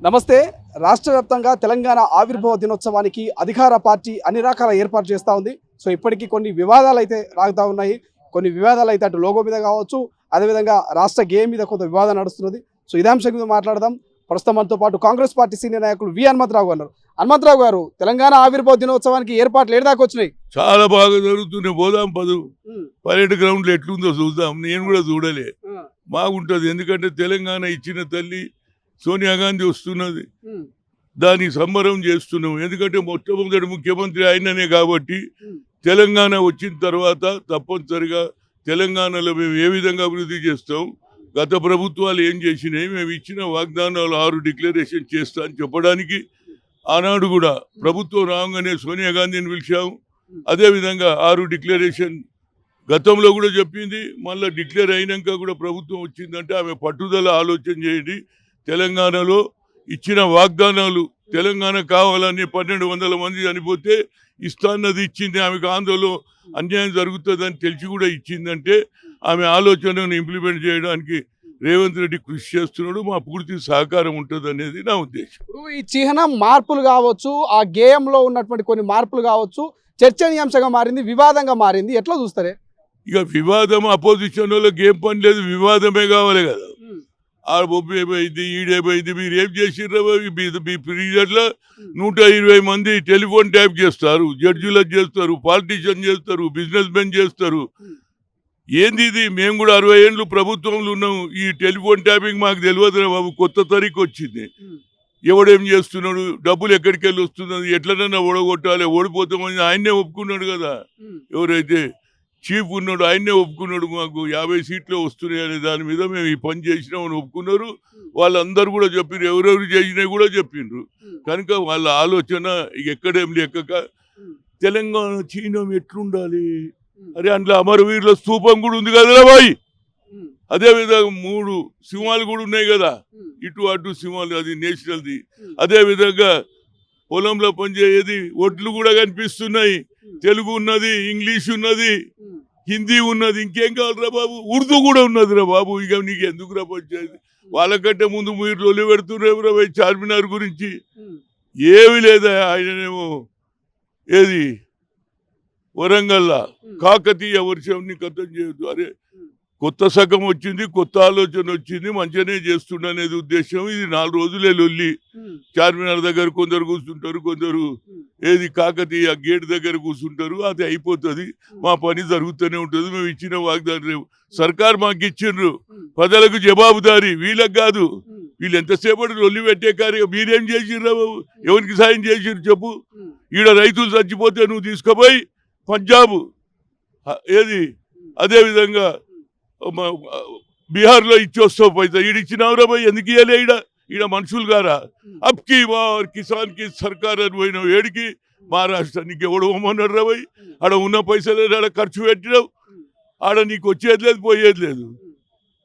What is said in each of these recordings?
నమస్తే. రాష్ట్ర వ్యాప్తంగా తెలంగాణ ఆవిర్భావ దినోత్సవానికి అధికార పార్టీ అన్ని రకాల ఏర్పాటు చేస్తూ ఉంది. సో ఇప్పటికీ కొన్ని వివాదాలు అయితే రాగుతూ ఉన్నాయి. కొన్ని వివాదాలు అయితే అటు లోగో మీద కావచ్చు, అదేవిధంగా రాష్ట్ర గేమ్ మీద కొంత వివాదం నడుస్తున్నది. సో ఇదే అంశం మీద మాట్లాడదాం. ప్రస్తుతం మనతో పాటు కాంగ్రెస్ పార్టీ సీనియర్ నాయకులు వి హనుమంతరావు గారు. హనుమంతరావు గారు, తెలంగాణ ఆవిర్భావ దినోత్సవానికి ఏర్పాట్లు ఏడాదాకా వచ్చినాయి? చాలా బాగా జరుగుతున్నాయి. పోదాం పర్యటన గ్రౌండ్లో ఎట్లుందో చూద్దాం. నేను కూడా చూడలే, బాగుంటుంది. ఎందుకంటే తెలంగాణ ఇచ్చిన తల్లి సోనియా గాంధీ వస్తున్నది, దానికి సంబరం చేస్తున్నాం. ఎందుకంటే మొట్టమొదటి ముఖ్యమంత్రి ఆయననే కాబట్టి తెలంగాణ వచ్చిన తర్వాత తప్పనిసరిగా తెలంగాణలో మేము ఏ విధంగా అభివృద్ధి చేస్తాం, గత ప్రభుత్వాలు ఏం చేసినాయి, మేము ఇచ్చిన వాగ్దానాలు 6 డిక్లరేషన్ చేస్తా అని చెప్పడానికి ఆనాడు కూడా ప్రభుత్వం రాగానే సోనియా గాంధీని పిలిచాము. అదేవిధంగా 6 డిక్లరేషన్ గతంలో కూడా చెప్పింది. మళ్ళీ డిక్లేర్ అయినాక కూడా ప్రభుత్వం వచ్చిందంటే ఆమె పట్టుదల ఆలోచన చేయండి. తెలంగాణలో ఇచ్చిన వాగ్దానాలు, తెలంగాణ కావాలని 1200 మంది చనిపోతే ఇస్తాన్నది ఇచ్చింది. ఆమెకు ఆంధ్రలో అన్యాయం జరుగుతుందని తెలిసి కూడా ఇచ్చిందంటే ఆమె ఆలోచనను ఇంప్లిమెంట్ చేయడానికి రేవంత్ రెడ్డి కృషి చేస్తున్నాడు. మా పూర్తి సహకారం ఉంటుంది అనేది నా ఉద్దేశం. ఈ చిహ్నం మార్పులు కావచ్చు, ఆ గేయంలో ఉన్నటువంటి కొన్ని మార్పులు కావచ్చు, చర్చనీయాంశంగా మారింది, వివాదంగా మారింది. ఎట్లా చూస్తారే? ఇక వివాదం అపోజిషన్ వాళ్ళకి ఏం పని లేదు, వివాదమే కావాలి కదా. ఆ బొబ్బు ఏమైంది, ఈడేమైంది, మీరు ఏం చేసిర్రు? మీ పీరియడ్లో 120 మంది టెలిఫోన్ ట్యాప్ చేస్తారు, జడ్జిలకు చేస్తారు, పాలిటీషియన్ చేస్తారు, బిజినెస్ మెన్ చేస్తారు. ఏంది ఇది? మేము కూడా 60 ఏళ్ళు ప్రభుత్వంలో ఉన్నాం. ఈ టెలిఫోన్ ట్యాపింగ్ మాకు తెలియదు బాబు, కొత్త తరీఖు వచ్చింది. ఎవడేం చేస్తున్నాడు, డబ్బులు ఎక్కడికి వెళ్ళి వస్తున్నది, ఎట్లనన్నా ఓడగొట్టాలి, ఓడిపోతామని ఆయన్నే ఒప్పుకున్నాడు కదా. ఎవరైతే చీఫ్ ఉన్నాడు ఆయన్నే ఒప్పుకున్నాడు. మాకు 50 సీట్లు వస్తున్నాయి అనే దాని మీద మేము ఈ పని చేసినామని ఒప్పుకున్నారు. వాళ్ళందరూ కూడా చెప్పారు, ఎవరెవరు చేసినాయి కూడా చెప్పిండ్రు. కనుక వాళ్ళ ఆలోచన ఎక్కడేం లేక తెలంగాణ చిహ్నం ఎట్లుండాలి, అరే అందులో అమరవీరుల స్తూపం కూడా ఉంది కదరా బాయ్. అదేవిధంగా 3 సింహాలు కూడా ఉన్నాయి కదా, ఇటు అటు సింహాలు, అది నేషనల్ది. అదేవిధంగా పొలంలో పనిచేయేది ఒడ్లు కూడా కనిపిస్తున్నాయి. తెలుగు ఉన్నది, ఇంగ్లీష్ ఉన్నది, హిందీ ఉన్నది, ఇంకేం కావాలరా బాబు, ఉర్దూ కూడా ఉన్నదిరా బాబు. ఇక నీకు ఎందుకు రా పంచాయతీ? వాళ్ళకంటే ముందు మీరు లొల్లి పెడుతున్నారు రా చార్మినార్ గురించి. ఏమి లేదా, ఆయననేమో ఏది వరంగల్లా కాకతీయ వర్షంని కథం చేయొద్దు. అరే కొత్త శకం వచ్చింది, కొత్త ఆలోచన వచ్చింది, మంచిగానే చేస్తుండనేది ఉద్దేశం. ఇది 4 రోజులే లొల్లి. చార్మినార్ దగ్గర కొందరు కూర్చుంటారు, కొందరు ఏది కాకతీయ గేట్ దగ్గర కూర్చుంటారు. అది అయిపోతుంది, మా పని జరుగుతూనే ఉంటుంది. మేము ఇచ్చిన వాగ్దానం రేవు సర్కార్ మాకు ఇచ్చిండ్రు, ప్రజలకు జవాబుదారీ వీళ్ళకి కాదు. వీళ్ళు ఎంతసేపటి లొల్లి పెట్టే కార్యం. మీరేం చేసిర్రా బాబు, ఎవరికి సాయం చేసిర్రు చెప్పు? ఈడ రైతులు చచ్చిపోతే నువ్వు తీసుకుపోయి పంజాబ్ ఏది, అదేవిధంగా బీహార్లో ఇచ్చొస్తావు పైసా, ఈడిచ్చినావురా పోయి, ఎందుకు ఇవ్వలే? ఈడ మనుషులు గారా? అబ్కి బార్ కిసాన్ కి సర్కార్ అని పోయినావు ఏడికి? మహారాష్ట్రానికి ఎవడు పోమన్నాడు రా పోయి? ఆడ ఉన్న పైసలు ఆడ ఖర్చు పెట్టినావు, ఆడ నీకు వచ్చేది లేదు, పోయేది లేదు.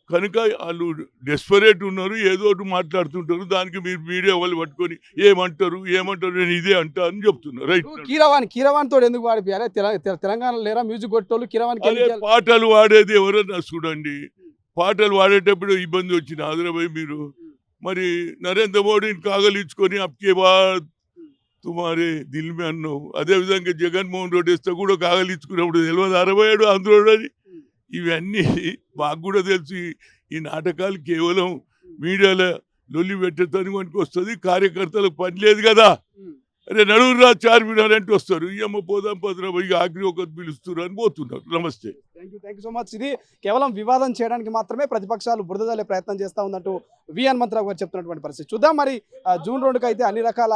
కనుక వాళ్ళు డెస్పరేట్ ఉన్నారు, ఏదో ఒకటి మాట్లాడుతుంటారు. దానికి మీరు మీడియా వాళ్ళు పట్టుకొని ఏమంటారు నేను ఇదే అంటా అని చెప్తున్నారు. రైట్. కీరవాణి తోడు ఎందుకు వాడిపోయాలి? తెలంగాణలో లేరా మ్యూజిక్ కొట్టోళ్ళు? అదే పాటలు వాడేది ఎవరన్నా చూడండి. పాటలు వాడేటప్పుడు ఇబ్బంది వచ్చిన ఆదరపోయి మీరు మరి నరేంద్ర మోడీని కాగలించుకొని అప్కే బాద్ తుమారే దిల్ మే అన్నావు. అదేవిధంగా జగన్మోహన్ రెడ్డి వేస్తే కూడా కాగలించుకున్నప్పుడు తెలియదు 67 ఆంధ్రుడు అని. ఇవన్నీ మాకు కూడా తెలుసు. ఈ నాటకాలు కేవలం మీడియాలో లొల్లి పెట్టడానికి మనకు వస్తుంది. కార్యకర్తలకు పని లేదు కదా. అరే నడువురా చార్మినార్ అంటే వస్తారు, ఇయ్యమ్మ పోదాం పదరా పోయి ఆఖరి ఒకరు పిలుస్తున్నారు అని పోతున్నారు. నమస్తే. Thank you so much. ఇది కేవలం వివాదం చేయడానికి మాత్రమే ప్రతిపక్షాలు బురద జల్లే ప్రయత్నం చేస్తూ ఉందంటూ వి హనుమంతరావు గారు చెప్తున్నటువంటి పరిస్థితి. చూద్దాం మరి జూన్ 2కి అయితే అన్ని రకాల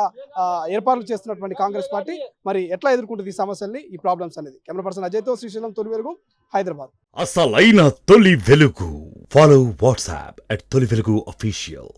ఏర్పాట్లు చేస్తున్నటువంటి కాంగ్రెస్ పార్టీ మరి ఎట్లా ఎదుర్కొంటుంది ఈ సమస్యల్ని, ఈ ప్రాబ్లమ్స్ అనేది. కెమెరా పర్సన్ అజయ్తో శ్రీశైలం, తొలి వెలుగు, హైదరాబాద్. అసలైన తొలి వెలుగు. ఫాలో వాట్సాప్ @తొలి వెలుగు అఫీషియల్.